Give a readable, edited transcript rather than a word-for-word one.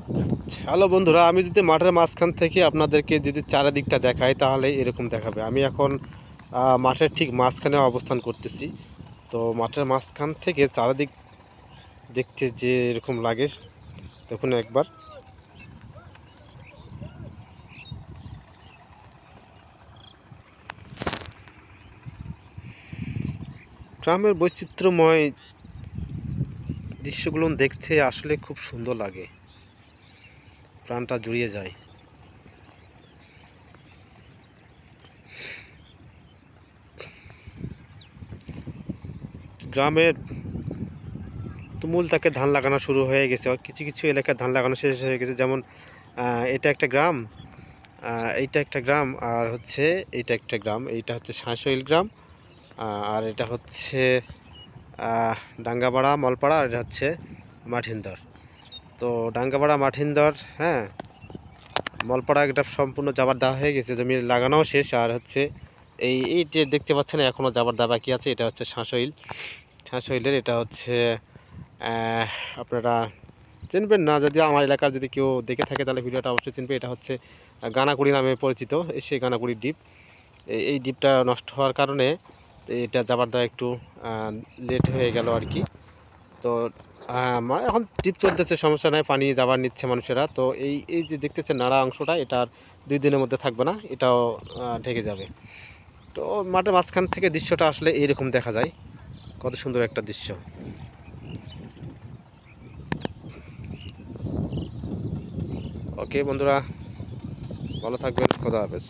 Hello বন্ধুরা, আমি যদি মাঠের মাঝখান থেকে আপনাদেরকে যদি চারিদিকটা দেখাই তাহলে এরকম দেখাবে। আমি এখন মাঠের ঠিক মাঝখানে অবস্থান করতেছি। তো মাঠের মাঝখান থেকে চারিদিক দেখতে যে এরকম লাগে দেখুন একবার। গ্রামের বৈচিত্র্যময় দৃশ্যগুলো দেখতে আসলে খুব সুন্দর লাগে, প্রাণটা জুড়িয়ে যায়। গ্রামের তুমুল তাকে ধান লাগানো শুরু হয়ে গেছে, কিছু কিছু এলাকায় ধান লাগানো শেষ হয়ে গেছে। যেমন এটা একটা গ্রাম, এইটা একটা গ্রাম, আর হচ্ছে এইটা একটা গ্রাম। এইটা হচ্ছে শাঁসইল গ্রাম, আর এটা হচ্ছে ডাঙ্গাপাড়া মলপাড়া, আর এটা হচ্ছে মাঠিন্দর। তো ডাঙ্গাপাড়া মাঠিন্দর, হ্যাঁ, মলপাড়া এটা সম্পূর্ণ জাবার দেওয়া হয়ে গেছে, জমি লাগানোও শেষ। আর হচ্ছে এই এই যে দেখতে পাচ্ছেন এখনও জাবার দেওয়া বাকি আছে, এটা হচ্ছে শাঁসইলের। এটা হচ্ছে আপনারা চিনবেন না, যদি আমার এলাকার যদি কেউ দেখে থাকে তাহলে ভিডিওটা অবশ্যই চিনবে। এটা হচ্ছে গানাকুড়ি নামে পরিচিত, সেই গানাকুড়ির দ্বীপ। এই দ্বীপটা নষ্ট হওয়ার কারণে এটা যাবার দেওয়া একটু লেট হয়ে গেল আর কি। তো এখন দ্বীপ চলতেছে, সমস্যা নাই, পানি যাবার নিচ্ছে মানুষেরা। তো এই এই যে দেখতেছে নাড়া অংশটা, এটা আর 2 দিনের মধ্যে থাকবে না, এটাও ঢেকে যাবে। তো মাঠের মাঝখান থেকে দৃশ্যটা আসলে এইরকম দেখা যায়, কত সুন্দর একটা দৃশ্য। ওকে বন্ধুরা, ভালো থাকবেন, খোদা হাফেজ।